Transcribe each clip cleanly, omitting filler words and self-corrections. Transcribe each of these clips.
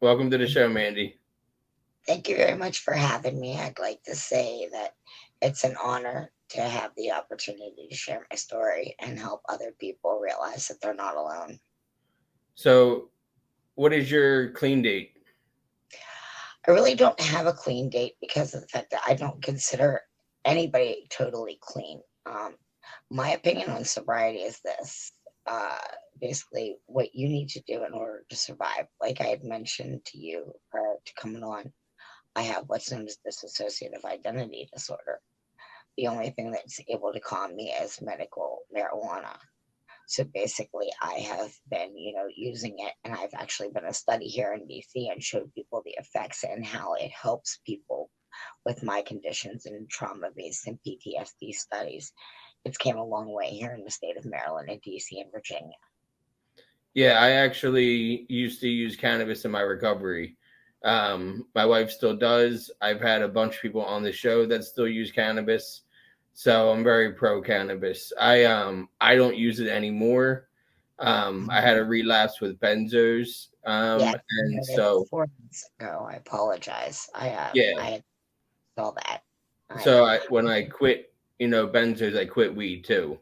Welcome to the show, Mandie. Thank you very much for having me. I'd like to say that it's an honor to have the opportunity to share my story and help other people realize that they're not alone. So, what is your clean date? I really don't have a clean date because of the fact that I don't consider anybody totally clean. My opinion on sobriety is this uh, basically, what you need to do in order to survive. Like I had mentioned to you prior to coming on, I have what's known as dissociative identity disorder. The only thing that's able to calm me is medical marijuana. So basically, I have been, using it, and I've actually been a study here in DC and showed people the effects and how it helps people with my conditions and trauma-based and PTSD studies. It's came a long way here in the state of Maryland and DC and Virginia. Yeah, I actually used to use cannabis in my recovery. My wife still does. I've had a bunch of people on the show that still use cannabis, so I'm very pro cannabis. I don't use it anymore. I had a relapse with benzos, Yeah, I and heard it so 4 months ago. I apologize. yeah, I had saw that. I when I quit, benzos, I quit weed too.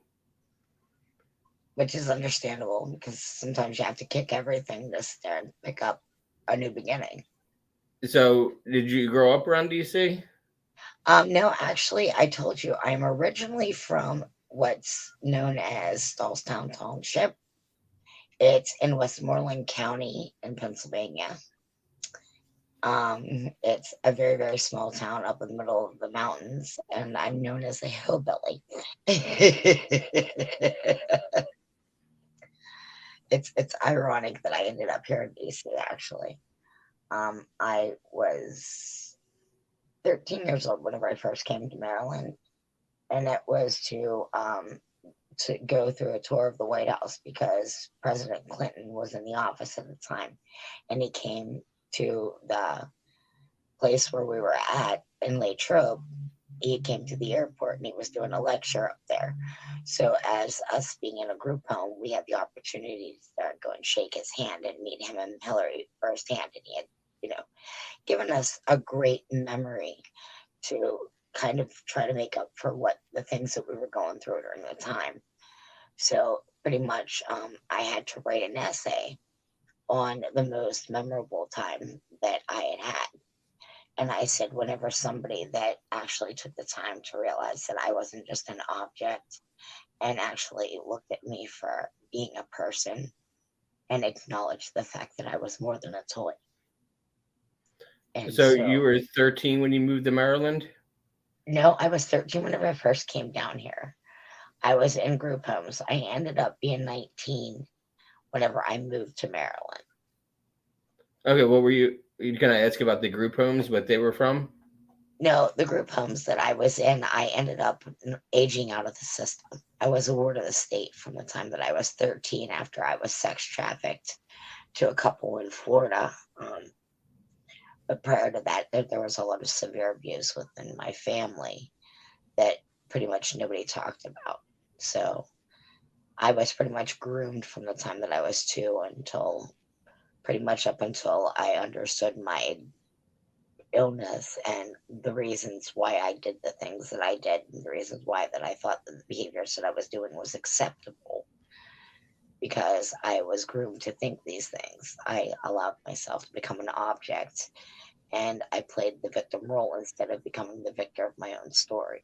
Which is understandable because sometimes you have to kick everything to sit there and pick up a new beginning. So, did you grow up around DC? No, actually, I told you I'm originally from what's known as Stallstown Township. It's in Westmoreland County in Pennsylvania. It's a very, very small town up in the middle of the mountains, and I'm known as a hillbilly. It's ironic that I ended up here in DC actually. I was 13 years old whenever I first came to Maryland, and it was to go through a tour of the White House because President Clinton was in the office at the time, and he came to the place where we were at in Latrobe. He came to the airport and he was doing a lecture up there. So, as us being in a group home, we had the opportunity to go and shake his hand and meet him and Hillary firsthand. And he had, you know, given us a great memory to kind of try to make up for what the things that we were going through during the time. So, pretty much, I had to write an essay on the most memorable time that I had had. And I said, whenever somebody that actually took the time to realize that I wasn't just an object and actually looked at me for being a person and acknowledged the fact that I was more than a toy. And So, you so, were 13 when you moved to Maryland? no, I was 13 whenever I first came down here. I was in group homes. I ended up being 19 whenever I moved to Maryland. Okay, what were you can I ask about the group homes, what they were from? No, the group homes that I was in, I ended up aging out of the system. I was a ward of the state from the time that I was 13 after I was sex trafficked to a couple in Florida. But prior to that, there was a lot of severe abuse within my family that pretty much nobody talked about. So I was pretty much groomed from the time that I was two until pretty much up until I understood my illness and the reasons why I did the things that I did and the reasons why that I thought that the behaviors that I was doing was acceptable because I was groomed to think these things. I allowed myself to become an object and I played the victim role instead of becoming the victor of my own story.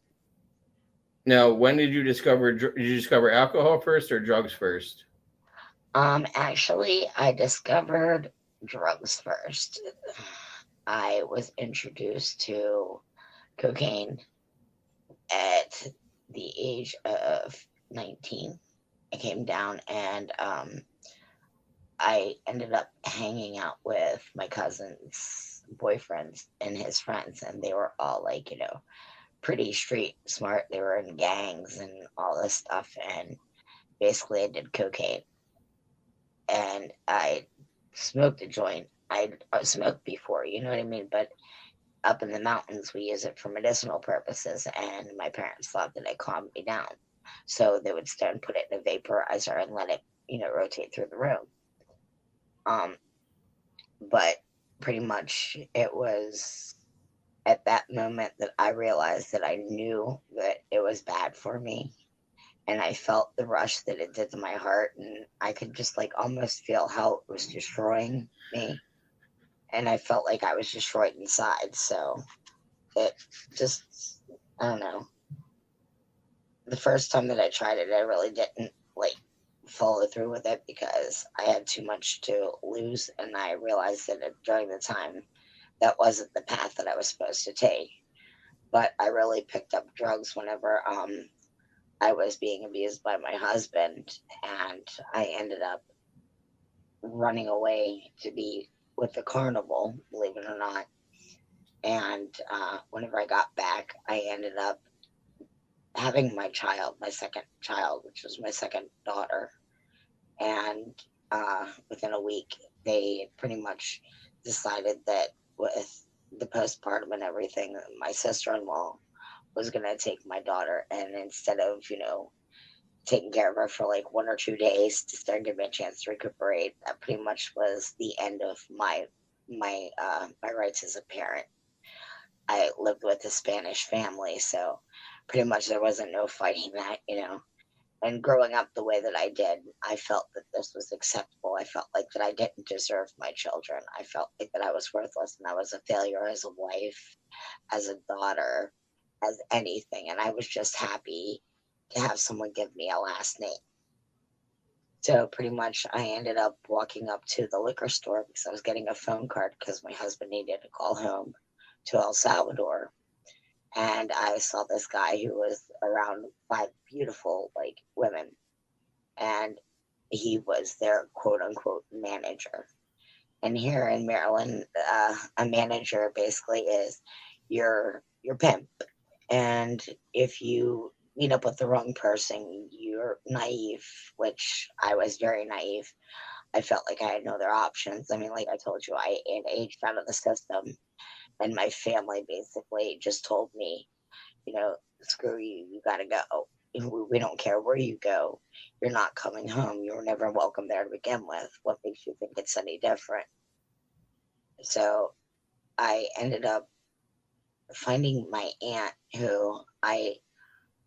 Now, when did you discover did you discover alcohol first or drugs first? Actually, I discovered drugs first. I was introduced to cocaine at the age of 19. I came down and I ended up hanging out with my cousin's boyfriends and his friends, and they were all like, pretty street smart. They were in gangs and all this stuff, and basically, I did cocaine and I smoked a joint. I smoked before, you know what I mean? But up in the mountains, we use it for medicinal purposes, and my parents thought that it calmed me down. So they would start and put it in a vaporizer and let it, rotate through the room. Um, but pretty much it was at that moment that I realized that I knew that it was bad for me. And I felt the rush that it did to my heart. And I could just like almost feel how it was destroying me. And I felt like I was destroyed inside. So it just, I don't know. The first time that I tried it, I really didn't like follow through with it because I had too much to lose. And I realized that during the time, that wasn't the path that I was supposed to take. But I really picked up drugs whenever I was being abused by my husband, and I ended up running away to be with the carnival, believe it or not. And whenever I got back, I ended up having my child, my second child, which was my second daughter. And within a week, they pretty much decided that with the postpartum and everything, my sister in law was going to take my daughter. And instead of, taking care of her for like 1 or 2 days to start give me a chance to recuperate, that pretty much was the end of my rights as a parent. I lived with a Spanish family, so pretty much there wasn't no fighting that. And growing up the way that I did, I felt that this was acceptable. I felt like that I didn't deserve my children. I felt like that I was worthless and I was a failure as a wife, as a daughter, as anything. And I was just happy to have someone give me a last name. So pretty much I ended up walking up to the liquor store because I was getting a phone card because my husband needed to call home to El Salvador. And I saw this guy who was around five beautiful like women, and he was their quote unquote manager. And here in Maryland, a manager basically is your pimp. And if you meet up with the wrong person, you're naive, which I was very naive. I felt like I had no other options. I mean, like I told you, I had aged out of the system, and my family basically just told me, screw you, you gotta go. We don't care where you go. You're not coming home. You were never welcome there to begin with. What makes you think it's any different? So I ended up finding my aunt who I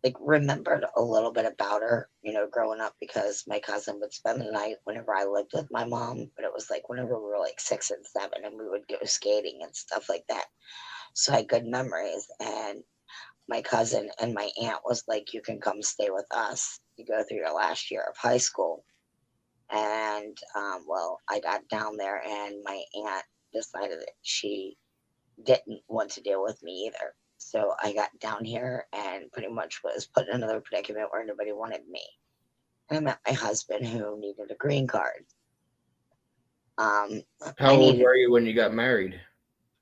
like remembered a little bit about her, growing up because my cousin would spend the night whenever I lived with my mom, but it was like whenever we were like 6 and 7 and we would go skating and stuff like that. So I had good memories. And my cousin and my aunt was like, you can come stay with us to go through your last year of high school. And well, I got down there and my aunt decided that she didn't want to deal with me either. So I got down here and pretty much was put in another predicament where nobody wanted me. And I met my husband who needed a green card. Um, How I old needed, were you when you got married?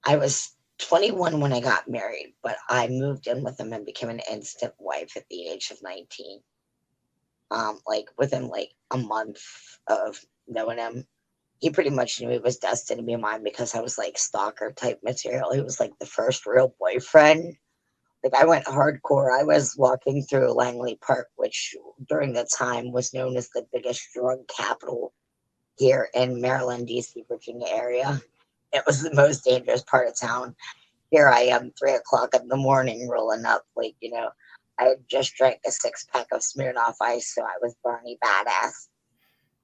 I was 21 when I got married, but I moved in with him and became an instant wife at the age of 19. Like within like a month of knowing him, he pretty much knew he was destined to be mine because I was like stalker type material. He was like the first real boyfriend. Like I went hardcore. I was walking through Langley Park, which during the time was known as the biggest drug capital here in Maryland, DC, Virginia area. It was the most dangerous part of town. Here I am, 3 o'clock in the morning, rolling up. Like, I had just drank a 6 pack of Smirnoff Ice, so I was Barney Badass.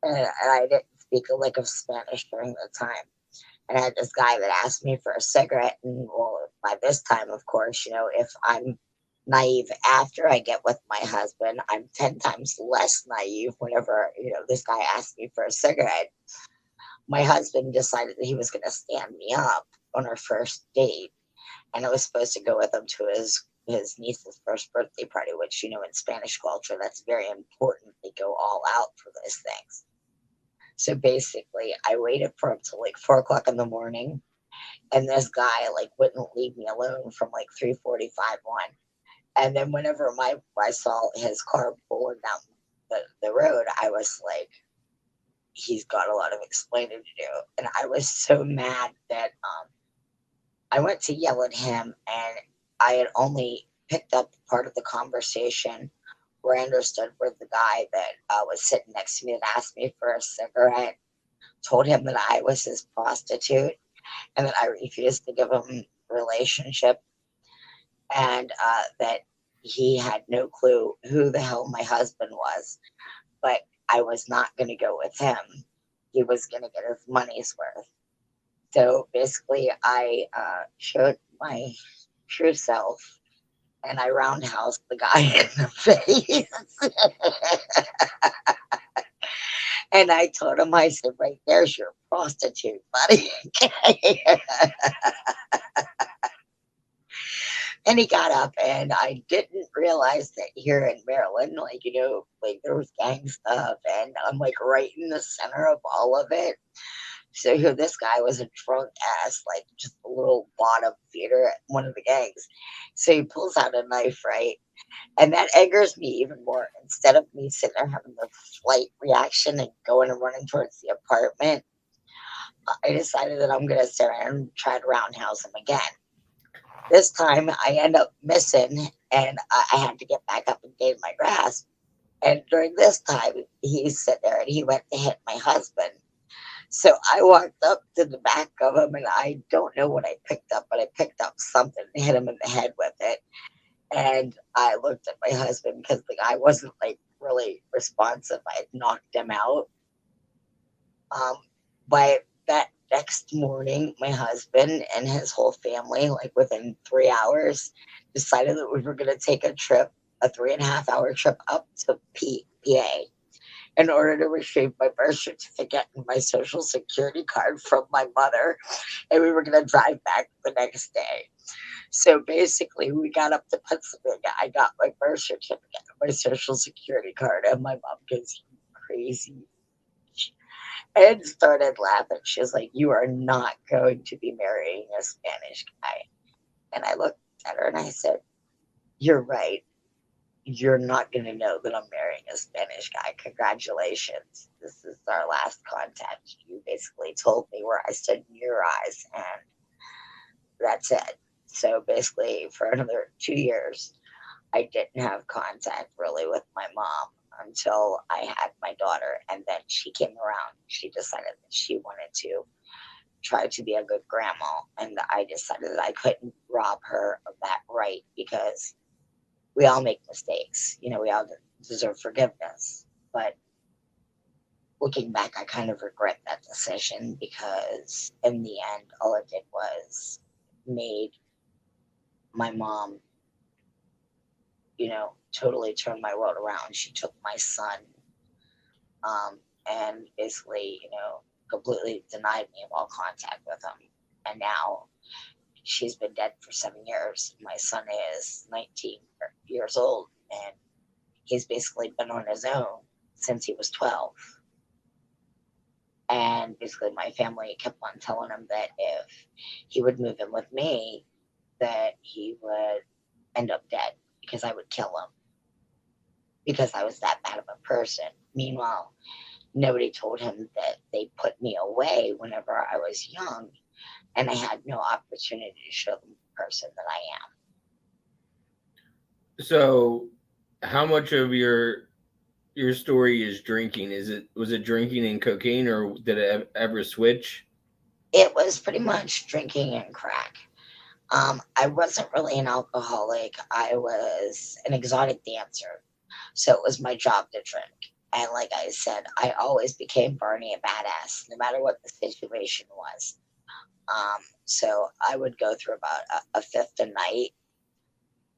And I didn't speak a lick of Spanish during the time. And I had this guy that asked me for a cigarette. And well, by this time, of course, if I'm naive after I get with my husband, I'm 10 times less naive whenever, this guy asked me for a cigarette. My husband decided that he was going to stand me up on our first date. And I was supposed to go with him to his niece's first birthday party, which, in Spanish culture, that's very important. They go all out for those things. So basically, I waited for him till like 4 o'clock in the morning, and this guy like wouldn't leave me alone from like 3:45 on. And then whenever I saw his car pulling down the road, I was like, he's got a lot of explaining to do. And I was so mad that I went to yell at him, and I had only picked up part of the conversation where I understood where the guy that was sitting next to me that asked me for a cigarette told him that I was his prostitute. and that I refused to give him a relationship, and that he had no clue who the hell my husband was, but I was not going to go with him. He was going to get his money's worth. So basically, I showed my true self and I roundhoused the guy in the face. And I told him, I said, right there's your prostitute, buddy. And he got up, and I didn't realize that here in Maryland, like, like there was gang stuff, and I'm like right in the center of all of it. So this guy was a drunk ass, like just a little bottom feeder at one of the gangs. So he pulls out a knife, right? And that angers me even more. Instead of me sitting there having the flight reaction and going and running towards the apartment, I decided that I'm going to sit there and try to roundhouse him again. This time I end up missing, and I had to get back up and gain my grasp. And during this time, he sat there and he went to hit my husband. So I walked up to the back of him, and I don't know what I picked up, but I picked up something and hit him in the head with it. And I looked at my husband because the guy wasn't like really responsive. I had knocked him out. By that next morning, my husband and his whole family, like within 3 hours, decided that we were going to take a trip, a 3.5 hour trip up to PA in order to retrieve my birth certificate and my social security card from my mother. And we were going to drive back the next day. So basically, we got up to Pennsylvania. I got my birth certificate, my social security card, and my mom goes, "You crazy." And started laughing. She was like, "You are not going to be marrying a Spanish guy." And I looked at her and I said, "You're right. You're not going to know that I'm marrying a Spanish guy. Congratulations. This is our last contact. You basically told me where I stood in your eyes, and that's it." So basically, for another 2 years, I didn't have contact really with my mom until I had my daughter. And then she came around. She decided that she wanted to try to be a good grandma. And I decided that I couldn't rob her of that right because we all make mistakes. We all deserve forgiveness. But looking back, I kind of regret that decision because in the end, all it did was made my mom, totally turn my world around. She took my son, and basically, completely denied me of all contact with him. And now she's been dead for 7 years. My son is 19 years old, and he's basically been on his own since he was 12. And basically, my family kept on telling him that if he would move in with me, that he would end up dead because I would kill him because I was that bad of a person. Meanwhile, nobody told him that they put me away whenever I was young, and I had no opportunity to show them the person that I So, how much of your story is drinking? Was it drinking and cocaine, or did it ever switch? am. It was pretty much drinking and crack. I wasn't really an alcoholic. I was an exotic dancer. So it was my job to drink. And like I said, I always became Barney a badass, no matter what the situation was. So I would go through about a fifth a night,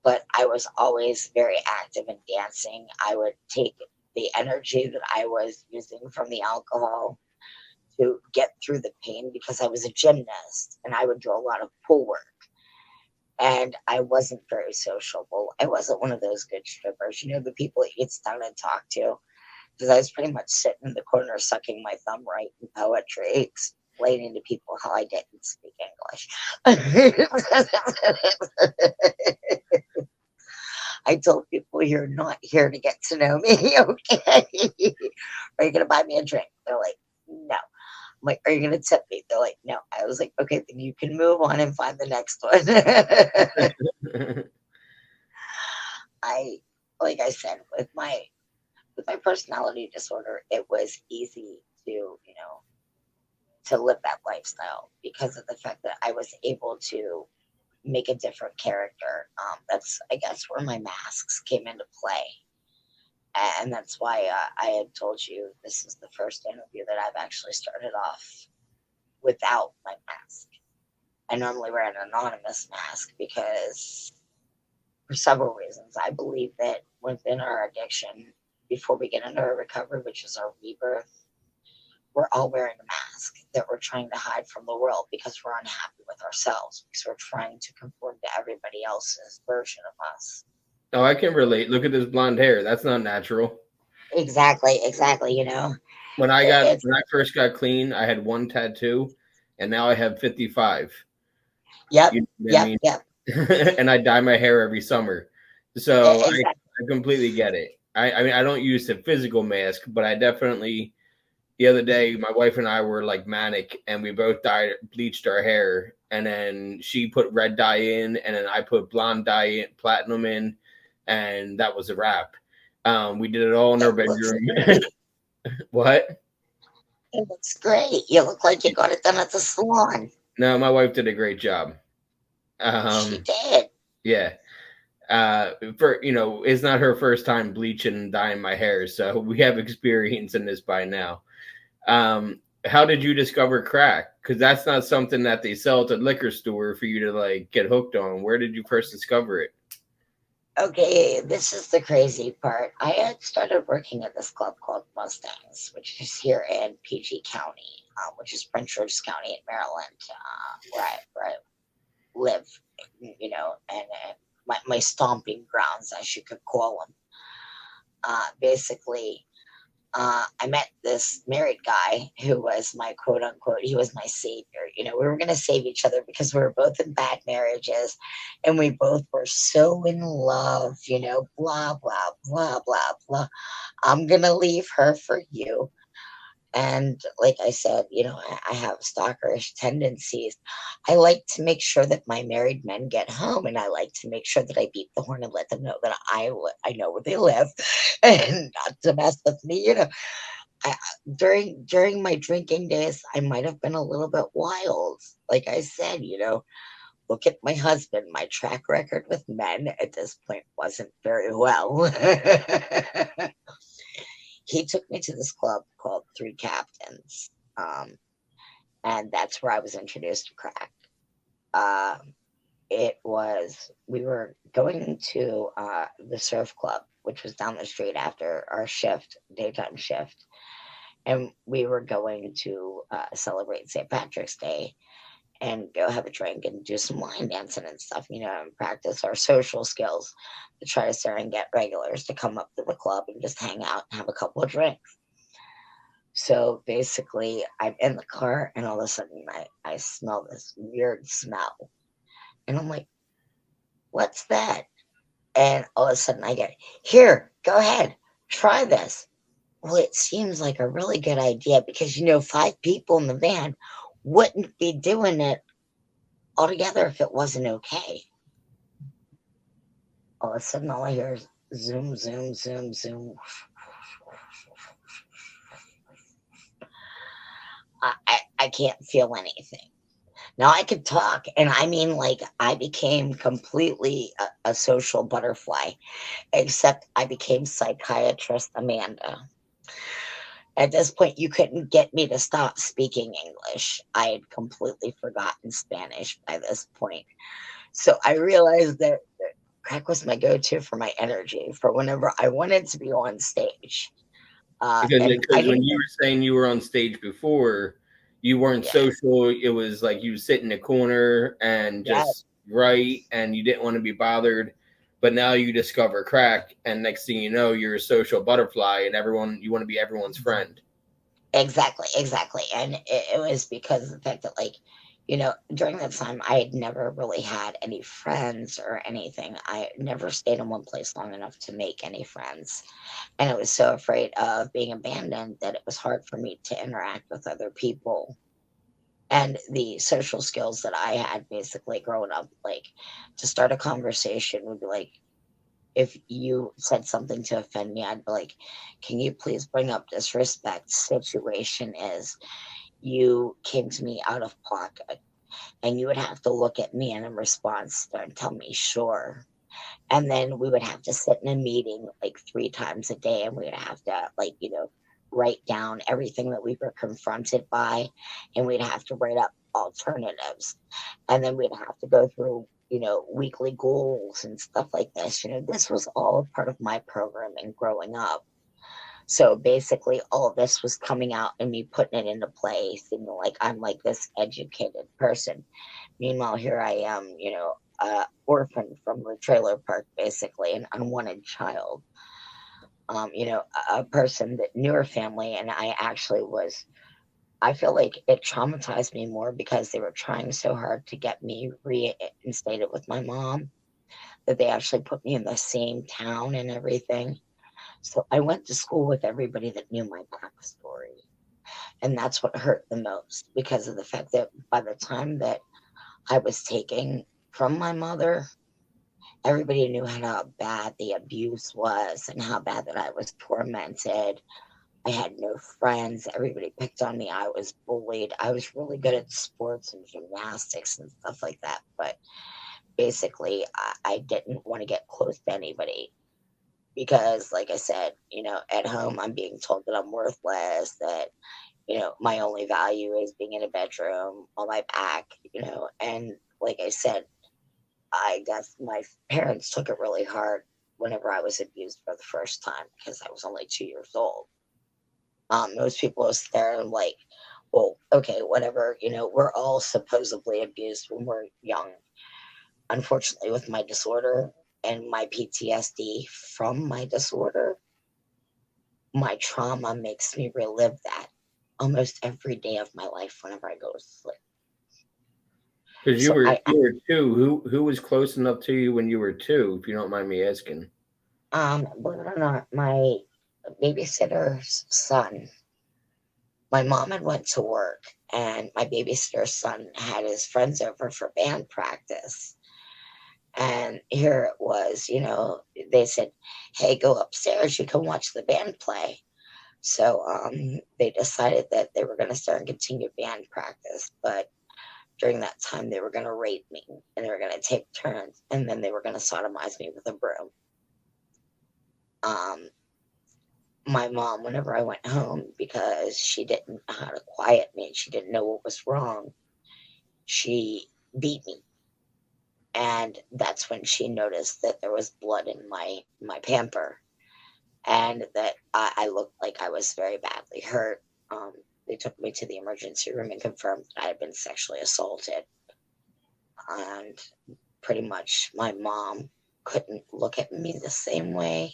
but I was always very active in dancing. I would take the energy that I was using from the alcohol to get through the pain because I was a gymnast and I would do a lot of pull work. And I wasn't very sociable. I wasn't one of those good strippers, the people that you get down and talk to. Because I was pretty much sitting in the corner sucking my thumb writing poetry, explaining to people how I didn't speak English. I told people, "You're not here to get to know me, okay? Are you going to buy me a drink?" They're like, "No." I'm like, "Are you going to tip me?" They're like, "No." I was like, "Okay, then you can move on and find the next one." I, like I said, with my personality disorder, it was easy to, to live that lifestyle because of the fact that I was able to make a different character. That's, I guess, where my masks came into play. And that's why I had told you this is the first interview that I've actually started off without my mask. I normally wear an anonymous mask because, for several reasons, I believe that within our addiction, before we get into our recovery, which is our rebirth, we're all wearing a mask that we're trying to hide from the world because we're unhappy with ourselves, because we're trying to conform to everybody else's version of us. Oh, I can relate. Look at this blonde hair. That's not natural. Exactly, exactly. You know, it's When I first got clean, I had one tattoo, and now I have 55. yep, You know what I yep, mean? yep. And I dye my hair every summer, so Exactly. I completely get it. I mean, I don't use the physical mask, but I definitely. The other day, my wife and I were like manic, and we both bleached our hair, and then she put red dye in, and then I put blonde dye in, platinum in, and that was a wrap. We did it all in our It looks bedroom. great. What? It looks great. You look like you got it done at the salon. No, my wife did a great job. She Um, did. yeah. For it's not her first time bleaching and dyeing my hair, so we have experience in this by now. How did you discover crack? Because that's not something that they sell at the liquor store for you to like get hooked on. Where did you first discover it? Okay, this is the crazy part. I had started working at this club called Mustangs, which is here in PG County, which is Prince George's County in Maryland, where I live, and my stomping grounds, as you could call them. Basically, I met this married guy who was my quote unquote, he was my savior. We were going to save each other because we were both in bad marriages and we both were so in love, blah, blah, blah, blah, blah. I'm going to leave her for you. And like I said, I have stalkerish tendencies. I like to make sure that my married men get home, and I like to make sure that I beat the horn and let them know that I know where they live, and not to mess with me. I, during my drinking days, I might have been a little bit wild. Like I said, look at my husband. My track record with men at this point wasn't very well. He took me to this club called Three Captains, um, and that's where I was introduced to crack. Um, it was we were going to the surf club, which was down the street after our shift, daytime shift, and we were going to celebrate St. Patrick's Day and go have a drink and do some line dancing and stuff, and practice our social skills to try to start and get regulars to come up to the club and just hang out and have a couple of drinks. So basically, I'm in the car, and all of a sudden, I smell this weird smell. And I'm like, what's that? And all of a sudden, I get, here, go ahead, try this. Well, it seems like a really good idea because, five people in the van wouldn't be doing it altogether if it wasn't okay. All of a sudden, all I hear is zoom, zoom, zoom, zoom. I can't feel anything. Now I could talk, and I mean, like, I became completely a social butterfly, except I became psychiatrist Amanda. At this point, you couldn't get me to stop speaking English. I had completely forgotten Spanish by this point. So I realized that crack was my go to for my energy, for whenever I wanted to be on stage. And I Because when didn't you even, were saying you were on stage before, you weren't yeah, social. It was like you sit in a corner and yeah, just write, and you didn't want to be bothered. But now you discover crack, and next thing you know, you're a social butterfly, and you want to be everyone's friend. exactly, exactly. And it was because of the fact that, like, during that time, I had never really had any friends or anything. I never stayed in one place long enough to make any friends. And I was so afraid of being abandoned that it was hard for me to interact with other people. And the social skills that I had basically growing up, like, to start a conversation would be like, if you said something to offend me, I'd be like, can you please bring up this respect situation is you came to me out of pocket, and you would have to look at me and in response and tell me sure. And then we would have to sit in a meeting like 3 times a day, and we would have to, like, write down everything that we were confronted by, and we'd have to write up alternatives. And then we'd have to go through, weekly goals and stuff like this. This was all a part of my programming growing up. So basically, all this was coming out and me putting it into place, and like I'm like this educated person. Meanwhile, here I am, orphan from the trailer park, basically, an unwanted child. A person that knew her family, and I actually was. I feel like it traumatized me more because they were trying so hard to get me reinstated with my mom that they actually put me in the same town and everything. So I went to school with everybody that knew my backstory. And that's what hurt the most because of the fact that by the time that I was taken from my mother, everybody knew how bad the abuse was and how bad that I was tormented. I had no friends. Everybody picked on me. I was bullied. I was really good at sports and gymnastics and stuff like that. But basically, I didn't want to get close to anybody because, like I said, at home, I'm being told that I'm worthless, that, my only value is being in a bedroom on my back, and like I said, I guess my parents took it really hard whenever I was abused for the first time because I was only 2 years old. Most people are there and like, well, okay, whatever, we're all supposedly abused when we're young. Unfortunately, with my disorder and my PTSD from my disorder, my trauma makes me relive that almost every day of my life whenever I go to sleep. Because you So were you were two. Who was close enough to you when you were two, if you don't mind me asking? believe it or not, my babysitter's son, my mom had went to work, and my babysitter's son had his friends over for band practice. And here it was, they said, "Hey, go upstairs. You can watch the band play." So they decided that they were going to start and continue band practice. But during that time, they were going to rape me and they were going to take turns. And then they were going to sodomize me with a broom. Um, my mom, whenever I went home, because she didn't know how to quiet me and she didn't know what was wrong, she beat me. And that's when she noticed that there was blood in my pamper and that I looked like I was very badly hurt. They took me to the emergency room and confirmed that I had been sexually assaulted. And pretty much my mom couldn't look at me the same way.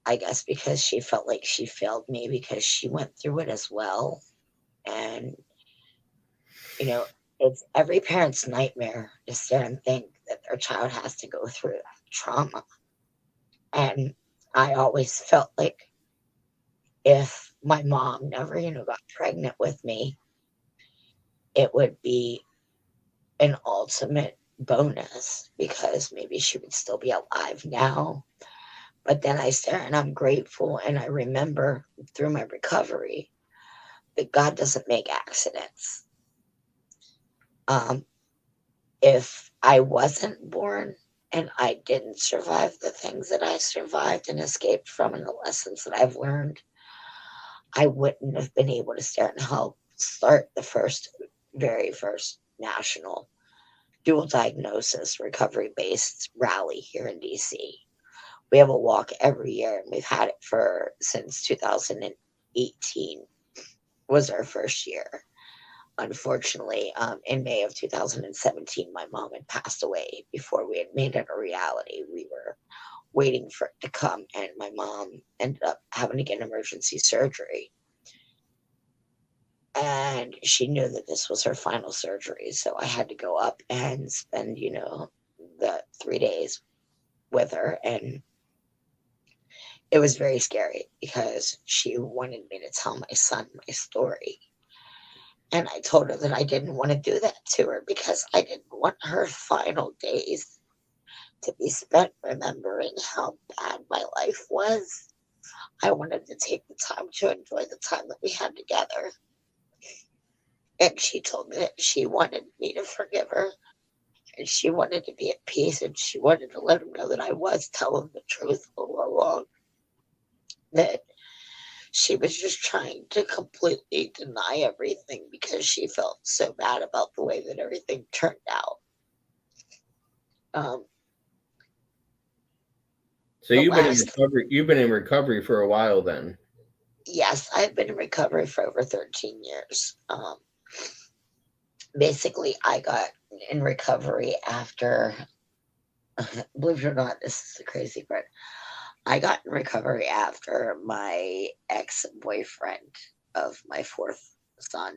I guess because she felt like she failed me because she went through it as well. And, you know, it's every parent's nightmare to sit and think that their child has to go through that trauma. And I always felt like if my mom never, got pregnant with me, it would be an ultimate bonus because maybe she would still be alive now. But then I stare and I'm grateful and I remember through my recovery that God doesn't make accidents. Um, if I wasn't born and I didn't survive the things that I survived and escaped from and the lessons that I've learned, I wouldn't have been able to start and help start the very first national dual diagnosis recovery based rally here in DC. We have a walk every year and we've had it for since 2018 was our first year. Unfortunately, in May of 2017, my mom had passed away before we had made it a reality. We were waiting for it to come, and my mom ended up having to get emergency surgery. And she knew that this was her final surgery, so I had to go up and spend, the 3 days with her. And it was very scary because she wanted me to tell my son my story. And I told her that I didn't want to do that to her because I didn't want her final days to be spent remembering how bad my life was. I wanted to take the time to enjoy the time that we had together. And she told me that she wanted me to forgive her, and she wanted to be at peace, and she wanted to let him know that I was telling the truth all along. That she was just trying to completely deny everything because she felt so bad about the way that everything turned out. Um, So the you've been in last, recovery. You've been in recovery for a while then. yes, I've been in recovery for over 13 years. Basically, I got in recovery after, believe it or not, this is the crazy part. I got in recovery after my ex boyfriend of my fourth son,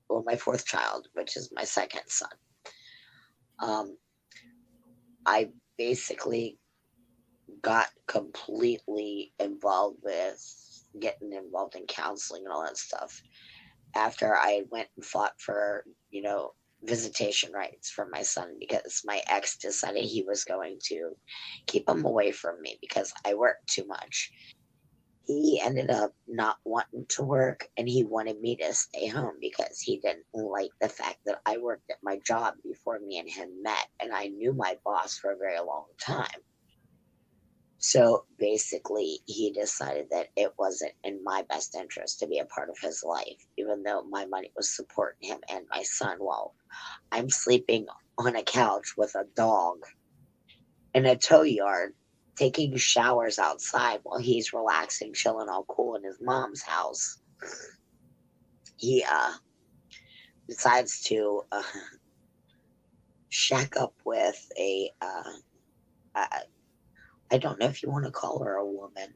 well, my fourth child, which is my second son. Um, I basically got completely involved with getting involved in counseling and all that stuff after I went and fought for, visitation rights for my son because my ex decided he was going to keep him away from me because I worked too much. He ended up not wanting to work and he wanted me to stay home because he didn't like the fact that I worked at my job before me and him met, and I knew my boss for a very long time. So basically, he decided that it wasn't in my best interest to be a part of his life, even though my money was supporting him and my son while I'm sleeping on a couch with a dog in a tow yard, taking showers outside while he's relaxing, chilling all cool in his mom's house. He decides to shack up with uh, I don't know if you want to call her a woman.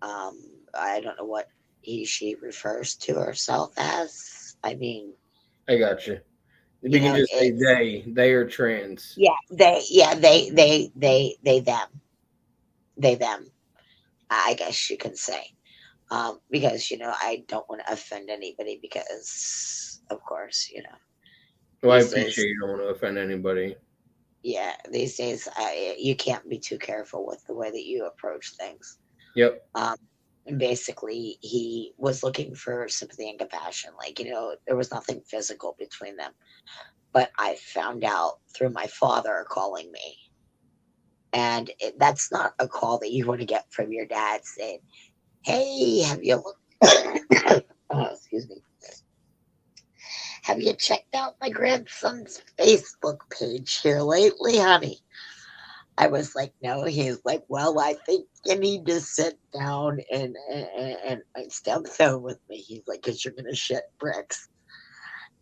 Um, I don't know what she refers to herself as. I mean, I got you. We can just say it's they are trans. they them. I guess you can say. Because I don't want to offend anybody because, of course, Well, I these days, appreciate you don't want to offend anybody. yeah, these days, you can't be too careful with the way that you approach things. Yep. Um, and basically, he was looking for sympathy and compassion. Like, there was nothing physical between them. But I found out through my father calling me. And that's not a call that you want to get from your dad saying, "Hey, have you looked?" Excuse me. Have you checked out my grandson's Facebook page here lately, honey? I was like, no. He's like, well, I think you need to sit down and stay on the phone with me. He's like, because you're gonna shit bricks.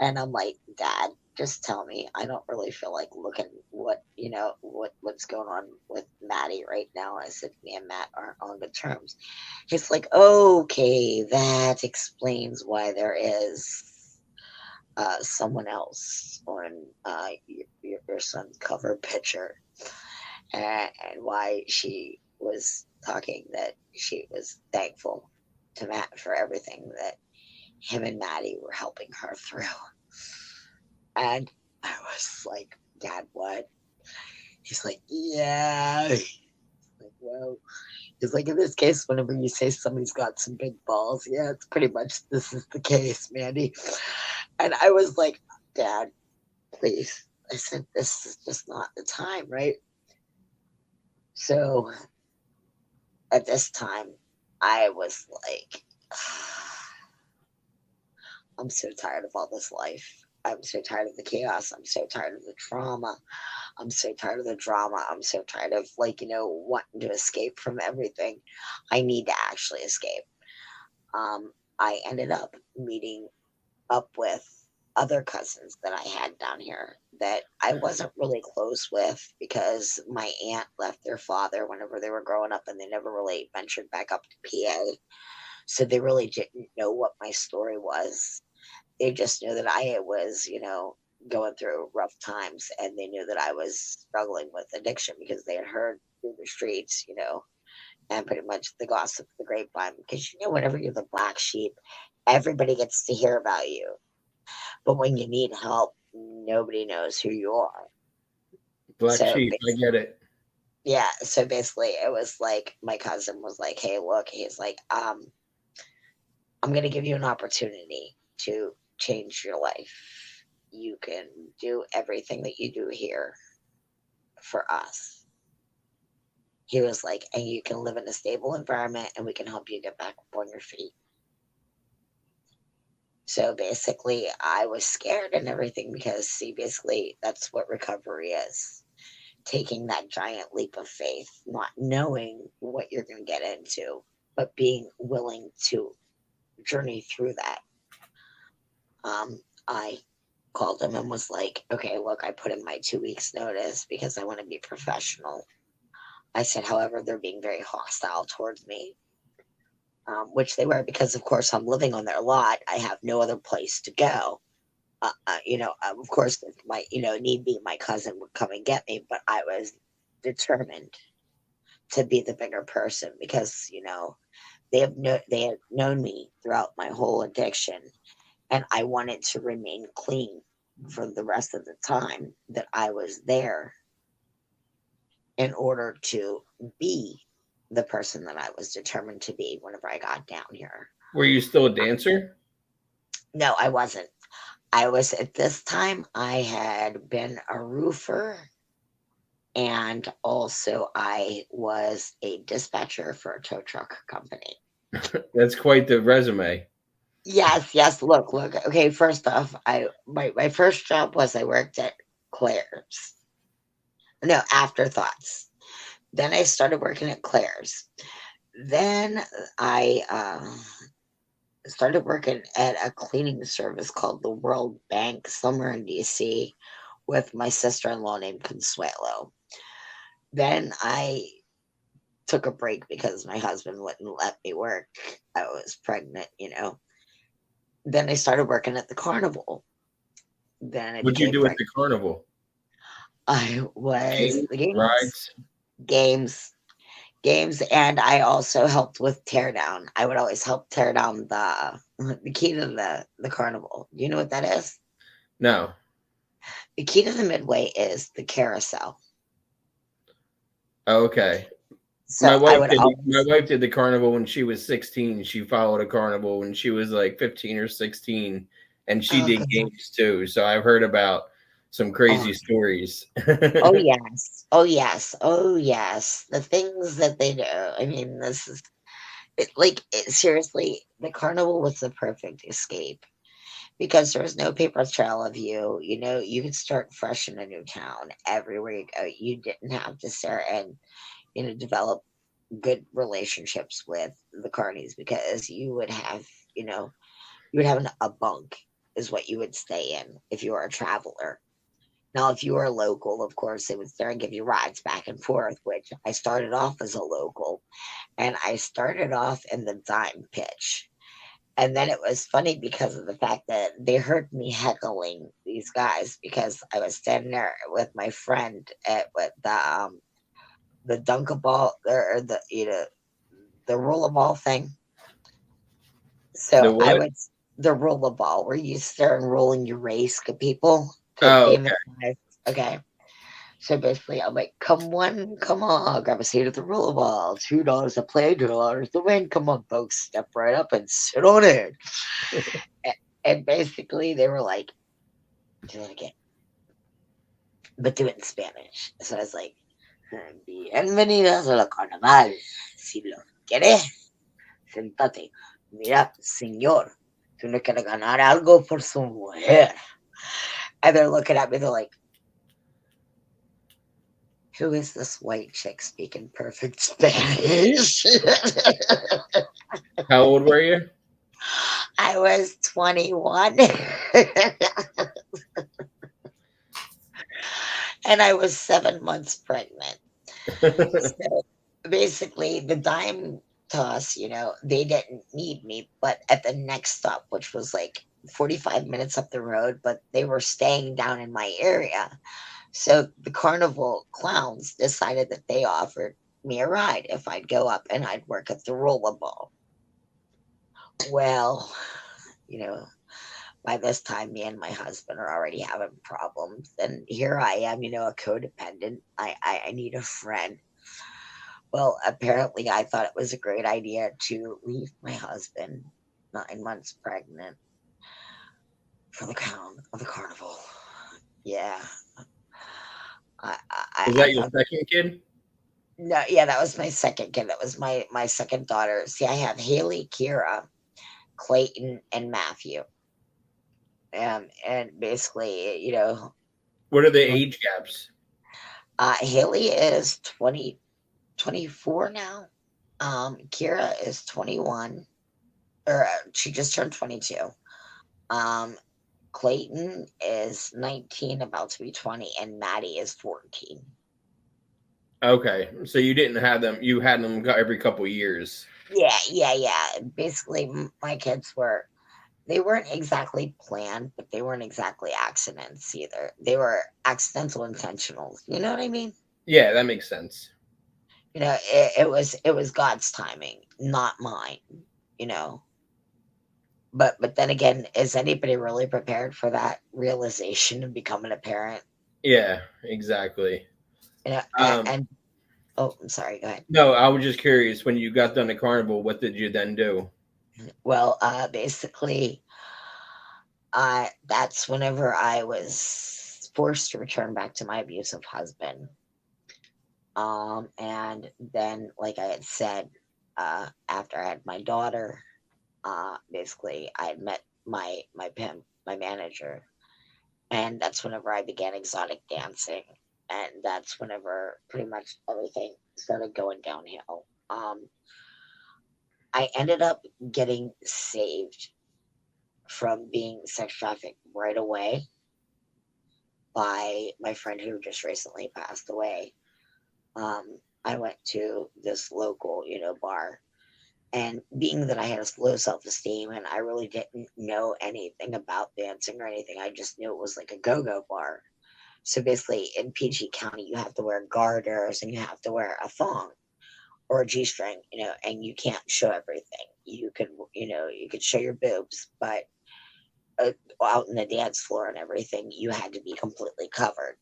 And I'm like, Dad, just tell me. I don't really feel like looking what's going on with Maddie right now. I said, me and Matt aren't on good terms. He's like, okay, that explains why there is someone else on your son's cover picture, and why she was talking that she was thankful to Matt for everything that him and Maddie were helping her through. And I was like, Dad, what? He's like, yeah. Like, well, he's like, in this case, whenever you say somebody's got some big balls, yeah, it's pretty much this is the case, Mandy. And I was like, Dad, please. I said, this is just not the time, right? So at this time, I was like, I'm so tired of all this life. I'm so tired of the chaos. I'm so tired of the trauma. I'm so tired of the drama. I'm so tired of, wanting to escape from everything. I need to actually escape. I ended up meeting up with other cousins that I had down here that I wasn't really close with because my aunt left their father whenever they were growing up and they never really ventured back up to PA. So they really didn't know what my story was. They just knew that I was, going through rough times, and they knew that I was struggling with addiction because they had heard through the streets, and pretty much the gossip, the grapevine. Because whenever you're the black sheep, everybody gets to hear about you, but when you need help, nobody knows who you are. Black So sheep. I get it. yeah, so basically, it was like my cousin was like, "Hey, look," he's like, "I'm gonna give you an opportunity to change your life. You can do everything that you do here for us. He was like, and you can live in a stable environment and we can help you get back up on your feet. So basically, I was scared and everything because, see, basically, that's what recovery is, taking that giant leap of faith, not knowing what you're going to get into, but being willing to journey through that. I called him and was like, okay, look, I put in my 2 weeks' notice because I want to be professional. I said, however, they're being very hostile towards me, which they were because, of course, I'm living on their lot. I have no other place to go. Of course, if my, need be, my cousin would come and get me, but I was determined to be the bigger person because, they had known me throughout my whole addiction, and I wanted to remain clean for the rest of the time that I was there in order to be the person that I was determined to be whenever I got down here. Were you still a dancer? No, I wasn't. I was at this time, I had been a roofer, and also I was a dispatcher for a tow truck company. That's quite the resume. Yes, yes. Look, look. Okay, first off, my first job was I worked at Claire's. No, Afterthoughts. Then I started working at Claire's. Then I started working at a cleaning service called the World Bank somewhere in DC with my sister-in-law named Consuelo. Then I took a break because my husband wouldn't let me work. I was pregnant. Then I started working at the carnival. Then I What'd you became do at pregnant. the carnival? I was Games, the games, rides. games, games, and I also helped with tear down. I would always help tear down the key to the carnival. Do you know what that is? No. The key to the midway is the carousel. Okay. So I would My always, wife did the carnival when she was 16. She followed a carnival when she was like 15 or 16, and she oh did god, games too. So I've heard about some oh, crazy stories. oh yes, oh yes, oh yes. The things that they do. I mean, this is seriously. The carnival was the perfect escape because there was no paper trail of you. You could start fresh in a new town everywhere you go. You didn't have to start and develop good relationships with the carnies because you know, you would have a bunk is what you would stay in if you were a traveler. Now, if you were a local, of course, they would start and give you rides back and forth, which I started off as a local, and I started off in the dime pitch. And then it was funny because of the fact that they heard me heckling these guys because I was standing there with my friend at with the dunk a ball or the rollerball thing. The So I what? would the rollerball where you start rolling your race to people to Oh, game it live. Okay. So basically, I'm like, come on, grab a seat at the rollerball. $2 to play, $2 to win. Come on, folks, step right up and sit on it. And basically, they were like, do it again, but do it in Spanish. So I was like, bienvenidos a la carnaval. Si lo quieres, sentate. Mira, señor, tú no quieres ganar algo por su mujer. And they're looking at me, they're like, who is this white chick speaking perfect Spanish? how old were you? I was 21 and I was 7 months pregnant. So basically, the dime toss, they didn't need me. But at the next stop, which was like 45 minutes up the road, but they were staying down in my area. So the carnival clowns decided that they offered me a ride if I'd go up and I'd work at the rollerball. Well, you know, by this time, me and my husband are already having problems. And here I am, a codependent. I need a friend. Well, apparently, I thought it was a great idea to leave my husband 9 months pregnant for the crown of the carnival. Yeah, Was I that your thought second kid? no, yeah, that was my second kid. That was my second daughter. See, I have Haley, Kira, Clayton, and Matthew. And basically, What are the age gaps? Haley is 24 now. Kira is 21, or she just turned 22. Um, Clayton is 19, about to be 20, and Maddie is 14. Okay, so you didn't have them. You had them every couple years. Yeah, yeah, yeah. Basically, my kids they weren't exactly planned, but they weren't exactly accidents either. They were accidental intentionals. You know what I mean? Yeah, that makes sense. It was God's timing, not mine. You know, but then again, is anybody really prepared for that realization of becoming a parent? Yeah, exactly. Um, And oh, I'm sorry. Go ahead. no, I was just curious. When you got done at Carnival, what did you then do? Well, basically, that's whenever I was forced to return back to my abusive husband. And then, like I had said, after I had my daughter, basically, I had met my pimp, my manager, and that's whenever I began exotic dancing, and that's whenever pretty much everything started going downhill. I ended up getting saved from being sex trafficked right away by my friend who just recently passed away. I went to this local, bar, and being that I had a low self esteem and I really didn't know anything about dancing or anything, I just knew it was like a go go bar. So basically, in PG County, you have to wear garters and you have to wear a thong or a G string, and you can't show everything. You could show your boobs, but uh, out in the dance floor and everything, you had to be completely covered.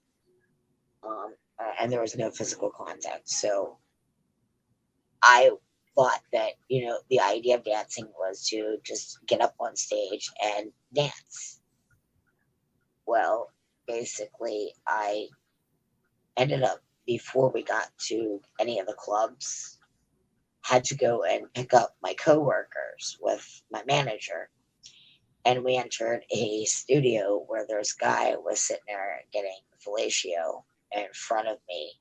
And there was no physical contact. So I thought that, the idea of dancing was to just get up on stage and dance. Well, basically, I ended up, before we got to any of the clubs, had to go and pick up my coworkers with my manager. And we entered a studio where this guy was sitting there getting fellatio in front of me.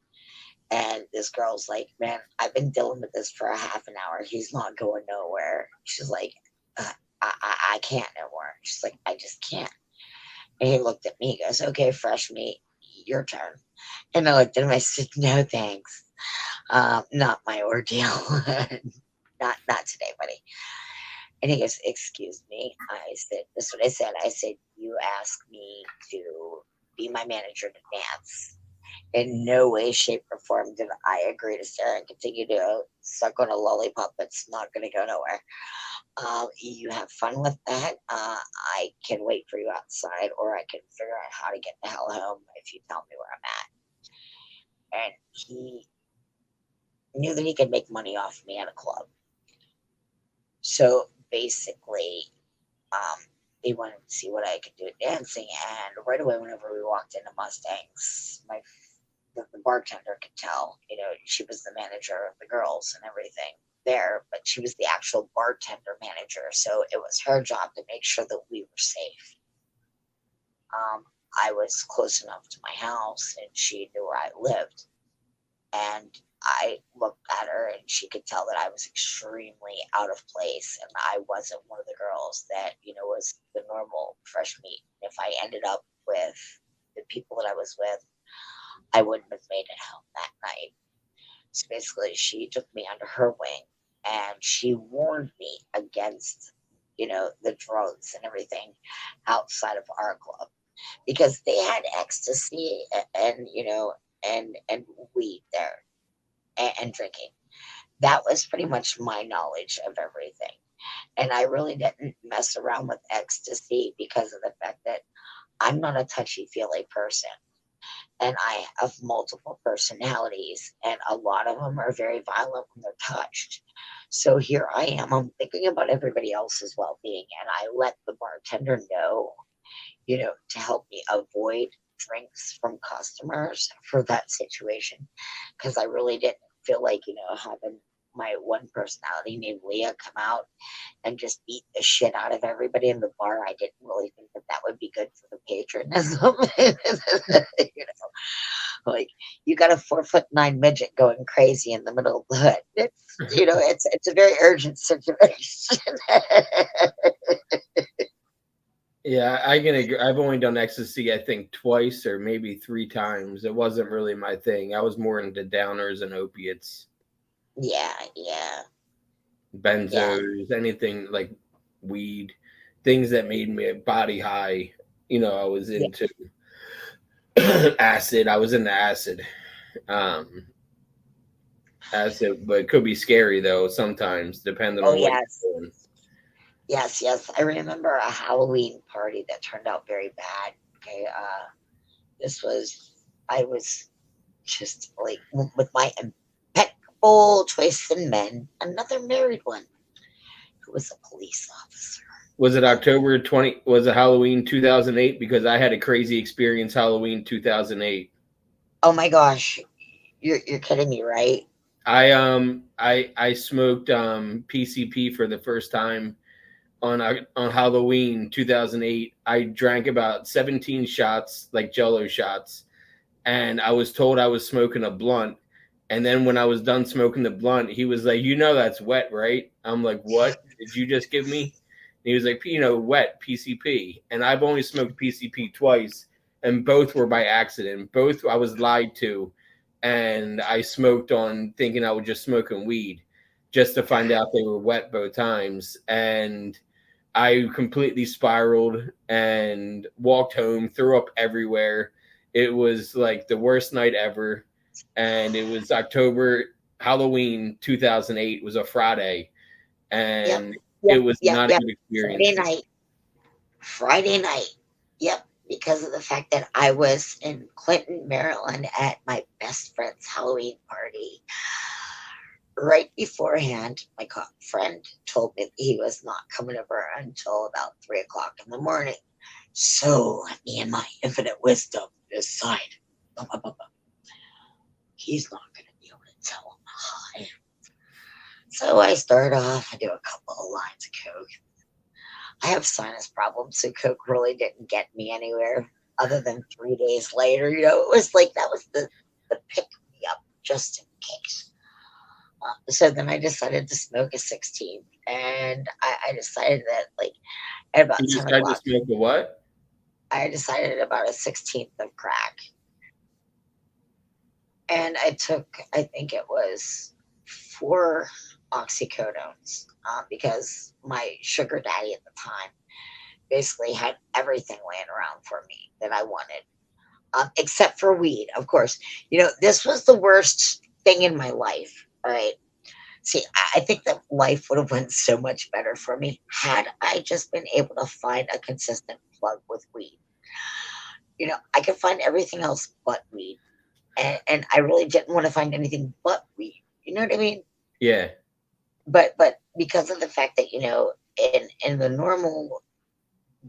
And this girl's like, man, I've been dealing with this for a half an hour. He's not going nowhere. She's like, I can't no more. She's like, I just can't. And he looked at me, he goes, okay, fresh meat, your turn. And I looked at him, I said, no, thanks. Not my ordeal. Not today, buddy. And he goes, excuse me. I said, this is what I said. I said, you asked me to be my manager to dance. In no way, shape, or form did I agree to stare and continue to suck on a lollipop that's not going to go nowhere. You have fun with that. I can wait for you outside, or I can figure out how to get the hell home if you tell me where I'm at. And he knew that he could make money off me at a club. So basically, um, they wanted to see what I could do at dancing. And right away, whenever we walked into Mustangs, the bartender could tell, she was the manager of the girls and everything there, but she was the actual bartender manager. So it was her job to make sure that we were safe. I was close enough to my house and she knew where I lived. And I looked at her and she could tell that I was extremely out of place and I wasn't one of the girls that, was the normal fresh meat. If I ended up with the people that I was with, I wouldn't have made it home that night. So basically, she took me under her wing and she warned me against, the drugs and everything outside of our club because they had ecstasy and and weed there and drinking. That was pretty much my knowledge of everything. And I really didn't mess around with ecstasy because of the fact that I'm not a touchy feely person and I have multiple personalities, and a lot of them are very violent when they're touched. So here I am, I'm thinking about everybody else's well being, and I let the bartender know. to help me avoid drinks from customers for that situation, because I really didn't feel like, having my one personality named Leah come out and just beat the shit out of everybody in the bar. I didn't really think that that would be good for the patronism. Like, you got a 4'9" midget going crazy in the middle of the hood. It's a very urgent situation. Yeah, I can agree. I've only done ecstasy, I think, twice or maybe three times. It wasn't really my thing. I was more into downers and opiates, Yeah, yeah, yeah, benzos, anything like weed, things that made me body high. I was yeah. into acid. I was into acid. Um, Acid, but it could be scary though sometimes, depending Oh on what yes, you're doing. yes, yes. I remember a Halloween party that turned out very bad. Okay, this was I was just like with my impeccable choice in men, another married one who was a police officer. Was it October 20? Was it Halloween 2008? Because I had a crazy experience Halloween 2008. Oh my gosh, you're kidding me, right? I smoked PCP for the first time on Halloween 2008. I drank about 17 shots, like Jello shots, and I was told I was smoking a blunt. And then when I was done smoking the blunt, he was like, that's wet, right?" I'm like, "What did you just give me?" And he was like, "Wet PCP." And I've only smoked PCP twice, and both were by accident. Both I was lied to, and I smoked on thinking I was just smoking weed, just to find out they were wet both times. And I completely spiraled and walked home, threw up everywhere. It was like the worst night ever. And it was Halloween 2008. It was a Friday. Yep, And it yep, was yep, not a yep. good experience Friday for night, Friday night. Yep, because of the fact that I was in Clinton, Maryland at my best friend's Halloween party. Right beforehand, my friend told me that he was not coming over until about 3 o'clock in the morning. So, me and my infinite wisdom decide, "Bum, bum, bum, bum, he's not going to be able to tell him hi." So I start off, I do a couple of lines of coke. I have sinus problems, so coke really didn't get me anywhere other than 3 days later. It was like that was the pick me up just in case. So then I decided to smoke a 16th, and I decided that like at about you. 10 Decided to o'clock, smoke a what? I decided about a 16th of crack, and I took, I think it was 4 oxycodones, because my sugar daddy at the time basically had everything laying around for me that I wanted, except for weed, of course. This was the worst thing in my life. All right. See, I think that life would have went so much better for me had I just been able to find a consistent plug with weed. I could find everything else but weed, and I really didn't want to find anything but weed. You know what I mean? Yeah. But because of the fact that in the normal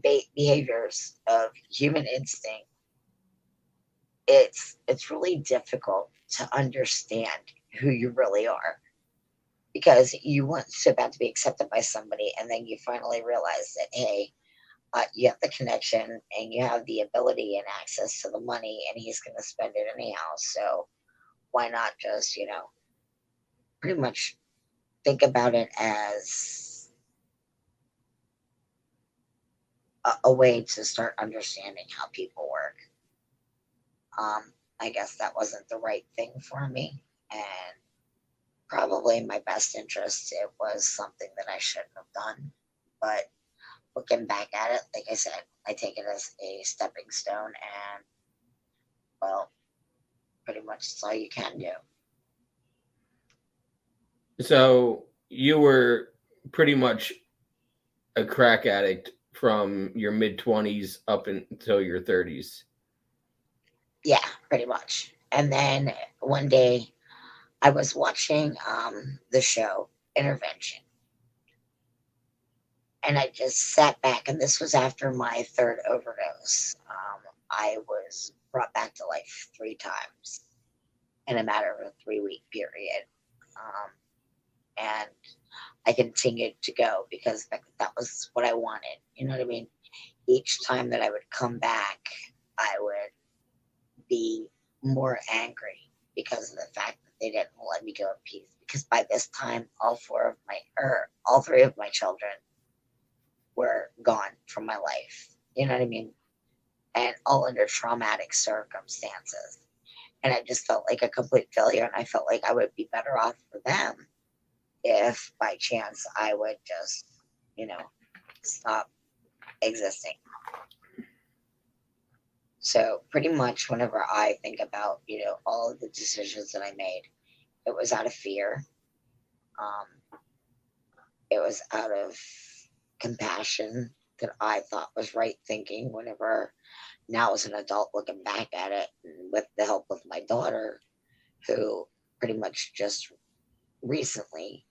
behaviors of human instinct, it's really difficult to understand who you really are, because you want so bad to be accepted by somebody, and then you finally realize that, hey, you have the connection and you have the ability and access to the money, and he's going to spend it anyhow. So why not just, pretty much think about it as a way to start understanding how people work. I guess that wasn't the right thing for me. And probably in my best interest, it was something that I shouldn't have done. But looking back at it, like I said, I take it as a stepping stone, and well, pretty much that's all you can do. So you were pretty much a crack addict from your mid 20s up until your 30s. Yeah, pretty much. And then one day I was watching the show Intervention, And I just sat back, and this was after my third overdose. I was brought back to life 3 times in a matter of a 3-week period. Um, and I continued to go because that was what I wanted. You know what I mean? Each time that I would come back, I would be more angry because of the fact that they didn't let me go in peace. Because by this time, all 3 of my children were gone from my life. You know what I mean? And all under traumatic circumstances. And I just felt like a complete failure. And I felt like I would be better off for them if by chance I would just, you know, stop existing. So pretty much whenever I think about, all of the decisions that I made, it was out of fear. Um, it was out of compassion that I thought was right thinking whenever now as an adult looking back at it with the help of my daughter, who pretty much just recently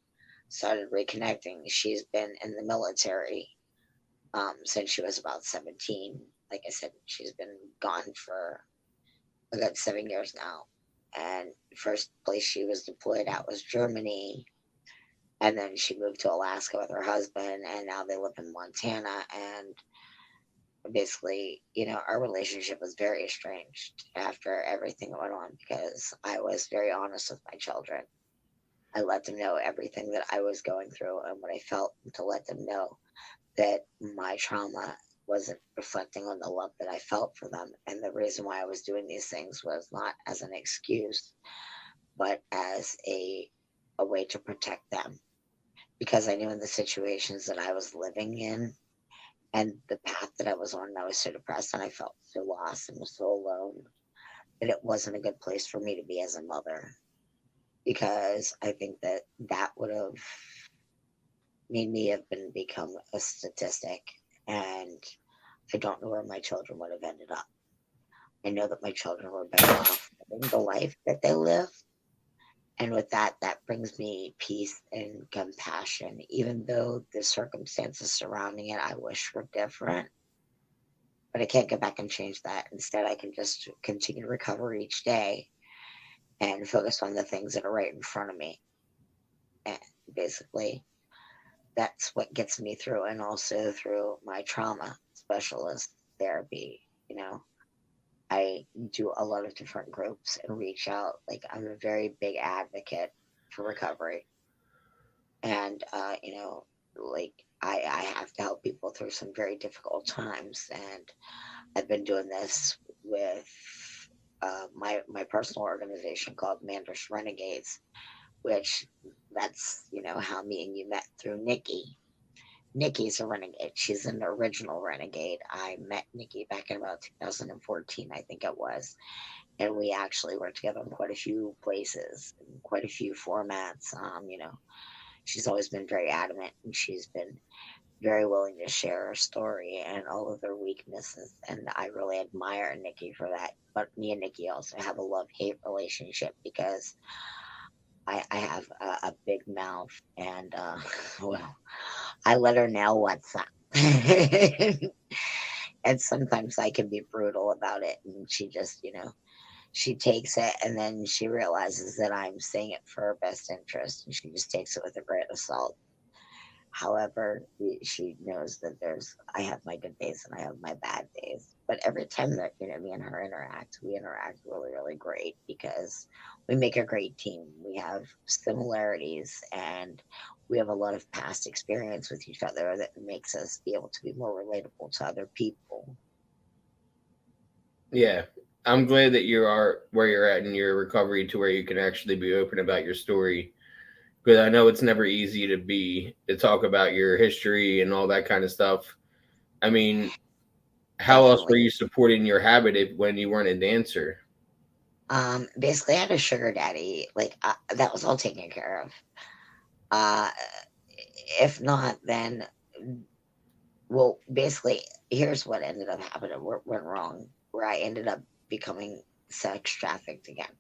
started reconnecting. She's been in the military since she was about 17. Like I said, she's been gone for a good 7 years now. And the first place she was deployed at was Germany. And then she moved to Alaska with her husband, and now they live in Montana. And basically, our relationship was very estranged after everything that went on because I was very honest with my children. I let them know everything that I was going through and what I felt, to let them know that my trauma wasn't reflecting on the love that I felt for them. And the reason why I was doing these things was not as an excuse, but as a way to protect them. Because I knew in the situations that I was living in and the path that I was on, I was so depressed and I felt so lost and was so alone that it wasn't a good place for me to be as a mother. Because I think that that would have made me become a statistic, and I don't know where my children would have ended up. I know that my children were better off living the life that they live. And with that, that brings me peace and compassion, even though the circumstances surrounding it I wish were different. But I can't go back and change that. Instead, I can just continue to recover each day and focus on the things that are right in front of me. And basically, that's what gets me through, and also through my trauma specialist therapy. I do a lot of different groups and reach out. Like, I'm a very big advocate for recovery. And, like, I have to help people through some very difficult times. And I've been doing this with my personal organization called Manders Renegades, which that's, how me and you met through Nikki. Nikki's a renegade. She's an original renegade. I met Nikki back in about 2014, I think it was. And we actually worked together in quite a few places, in quite a few formats. She's always been very adamant, and she's been very willing to share her story and all of their weaknesses. And I really admire Nikki for that. But me and Nikki also have a love hate relationship because I have a big mouth, and well, I let her know what's up. And sometimes I can be brutal about it, and she just, she takes it, and then she realizes that I'm saying it for her best interest, and she just takes it with a grain of salt. However, she knows that I have my good days and I have my bad days. But every time that, me and her interact, we interact really, really great because we make a great team. We have similarities, and we have a lot of past experience with each other that makes us be able to be more relatable to other people. Yeah. I'm glad that you are where you're at in your recovery to where you can actually be open about your story. Because I know it's never easy to talk about your history and all that kind of stuff. I mean, how else were Definitely. you supporting your habit when you weren't a dancer? Basically, I had a sugar daddy. Like, that was all taken care of. Uh, if not, then, well, basically, here's what ended up happening. Went wrong, where I ended up becoming sex trafficked again.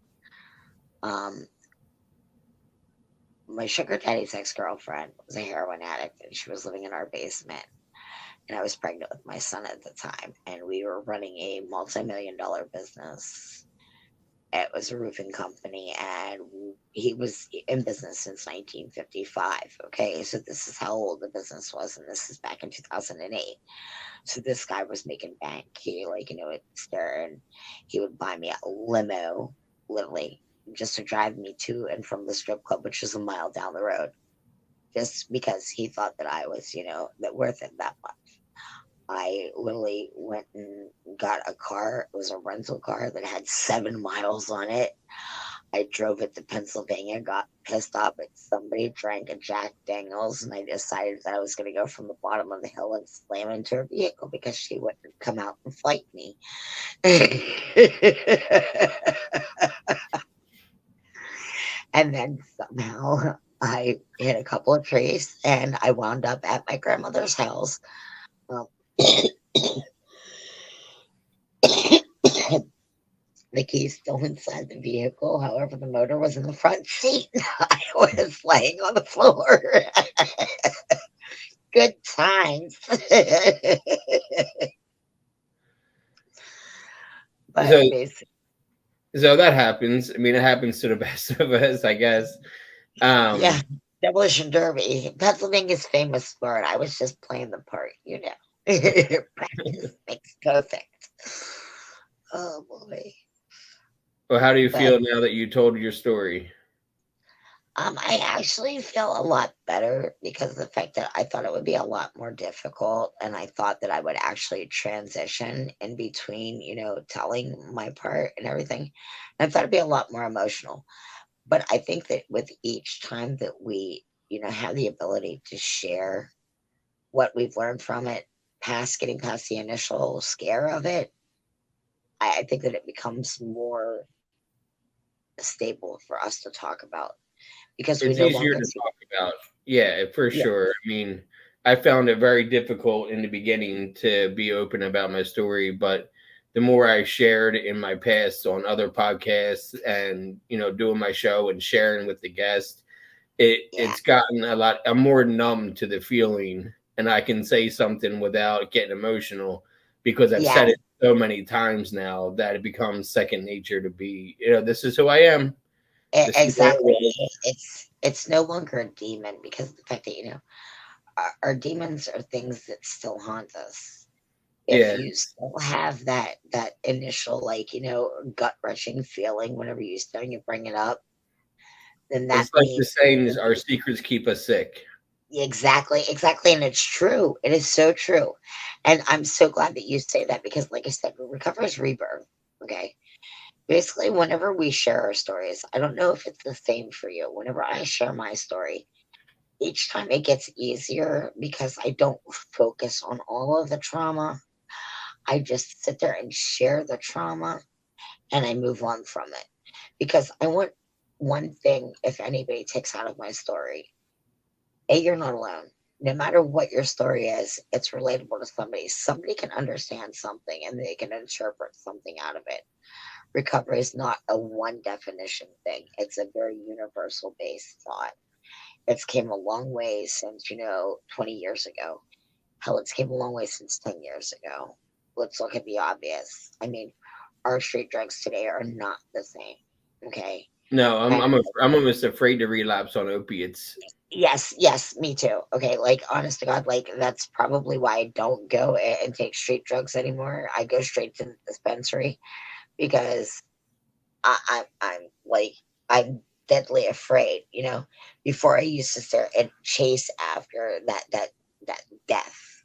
Um, my sugar daddy's ex-girlfriend was a heroin addict, and she was living in our basement, and I was pregnant with my son at the time, and we were running a multi-million dollar business. It was a roofing company, and he was in business since 1955. Okay, so this is how old the business was, and this is back in 2008. So this guy was making bank. He, like, would stare, and he would buy me a limo, literally, just to drive me to and from the strip club, which is a mile down the road, just because he thought that I was, that worth it that much. I literally went and got a car. It was a rental car that had 7 miles on it. I drove it to Pennsylvania, got pissed off at somebody, drank a Jack Daniels, and I decided that I was going to go from the bottom of the hill and slam into her vehicle because she wouldn't come out and fight me. And then somehow I hit a couple of trees and I wound up at my grandmother's house. Um, the keys still inside the vehicle. However, the motor was in the front seat. I was laying on the floor. Good times. But So basically, so that happens. I mean, it happens to the best of us, I guess. yeah, Um, demolition derby. Pennsylvania's famous for it. I was just playing the part. Practice makes perfect. Oh boy. well, how do you But feel now that you told your story? I actually feel a lot better because of the fact that I thought it would be a lot more difficult, and I thought that I would actually transition in between, telling my part and everything. And I thought it'd be a lot more emotional. But I think that with each time that we, have the ability to share what we've learned from it, getting past the initial scare of it, I think that it becomes more stable for us to talk about because we It's no easier longer to see. talk about. Yeah, for Yeah, sure. I mean, I found it very difficult in the beginning to be open about my story, but the more I shared in my past on other podcasts and, doing my show and sharing with the guest, yeah, it's gotten a lot. I'm more numb to the feeling, and I can say something without getting emotional because I've yeah. said it so many times now that it becomes second nature to be, this is who I am. This is where I Exactly. was. It's no longer a demon because of the fact that our demons are things that still haunt us. If Yeah. you still have that initial, like, gut wrenching feeling whenever you start and you bring it up, then that It's like the means saying is our secrets keep us sick. exactly, and it's true. It is so true, and I'm so glad that you say that because, like I said, recovery is rebirth. Okay, basically, whenever we share our stories, I don't know if it's the same for you. Whenever I share my story, each time it gets easier because I don't focus on all of the trauma. I just sit there and share the trauma and I move on from it. Because I want one thing, if anybody takes out of my story, A, you're not alone. No matter what your story is, it's relatable to somebody. Somebody can understand something and they can interpret something out of it. Recovery is not a one definition thing, it's a very universal based thought. It's came a long way since, 20 years ago. Hell, it's came a long way since 10 years ago. Let's look at the obvious. I mean, our street drugs today are not the same. Okay. No, I'm And I'm a, I'm almost afraid to relapse on opiates. yes, yes, me too. Okay. Like, honest to God, like, that's probably why I don't go and take street drugs anymore. I go straight to the dispensary because I'm like, I'm deadly afraid, Before I used to stare and chase after that death.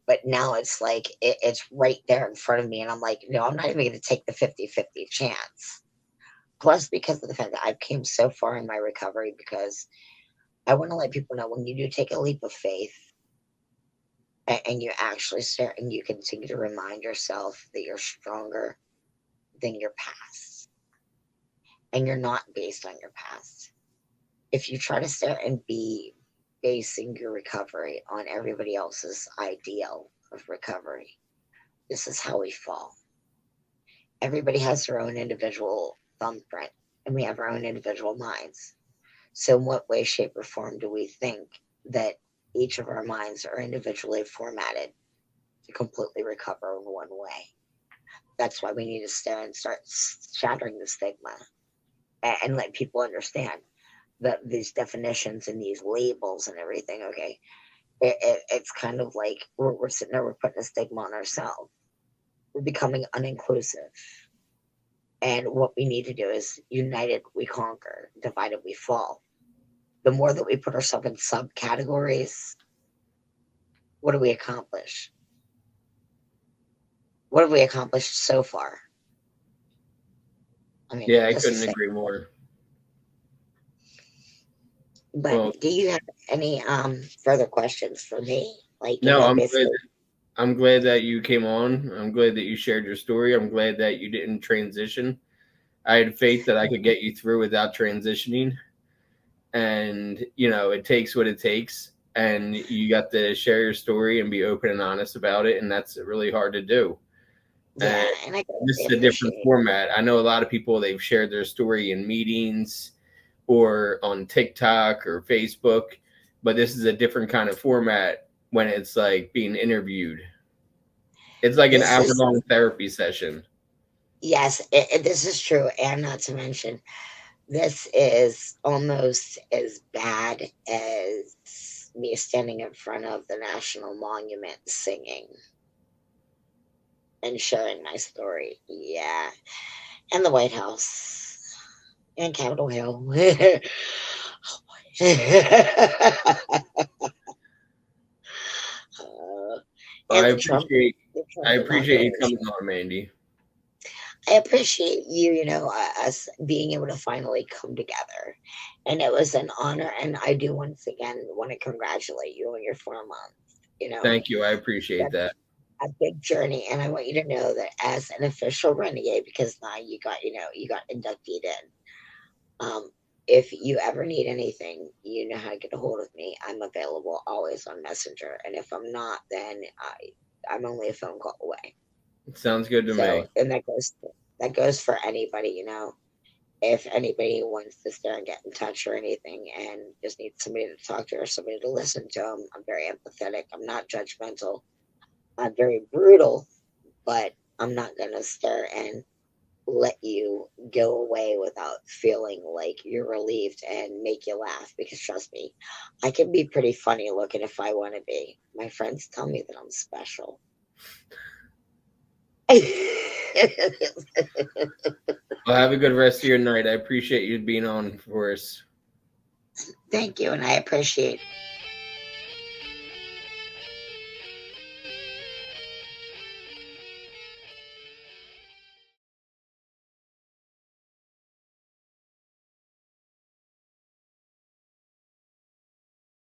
But now it's like it's right there in front of me, and I'm like, no, I'm not even going to take the 50-50 chance. Plus, because of the fact that I've came so far in my recovery, because I want to let people know when you do take a leap of faith and you actually start and you continue to remind yourself that you're stronger than your past and you're not based on your past. If you try to start and be basing your recovery on everybody else's ideal of recovery, this is how we fall. Everybody has their own individual thumbprint, and we have our own individual minds. So, in what way, shape, or form do we think that each of our minds are individually formatted to completely recover in one way? That's why we need to stare and start shattering the stigma and let people understand that these definitions and these labels and everything. Okay, it's kind of like we're sitting there, we're putting a stigma on ourselves. We're becoming uninclusive. And what we need to do is united we conquer, divided we fall. The more that we put ourselves in subcategories, what do we accomplish? What have we accomplished so far? I mean, Yeah, I just to couldn't say. agree more. But Well, do you have any further questions for me? Like, no, basically. I'm glad that you came on. I'm glad that you shared your story. I'm glad that you didn't transition. I had faith that I could get you through without transitioning. And, it takes what it takes. And you got to share your story and be open and honest about it. And that's really hard to do. And Yeah, and I this greatly is a different appreciate. format. I know a lot of people, they've shared their story in meetings or on TikTok or Facebook, but this is a different kind of format when it's like being interviewed. It's like an This hour is long therapy session. yes, this is true, and not to mention, this is almost as bad as me standing in front of the National Monument singing and sharing my story. Yeah, and the White House and Capitol Hill. Uh, I and appreciate the I Trump appreciate you coming inauguration. on, Mandy. I appreciate you, us being able to finally come together. And it was an honor. And I do once again want to congratulate you on your 4 months. Thank you. I appreciate That's that. a big journey. And I want you to know that as an official renegade, because now you got inducted in. Um, if you ever need anything, you know how to get a hold of me. I'm available always on Messenger. And if I'm not, then I'm only a phone call away. Sounds good to So, me. and that goes for anybody, if anybody wants to start and get in touch or anything and just needs somebody to talk to or somebody to listen to them, I'm very empathetic. I'm not judgmental. I'm very brutal, but I'm not going to stare and let you go away without feeling like you're relieved and make you laugh because trust me, I can be pretty funny looking if I want to be. My friends tell me that I'm special. Well, have a good rest of your night. I appreciate you being on for us. Thank you, and I appreciate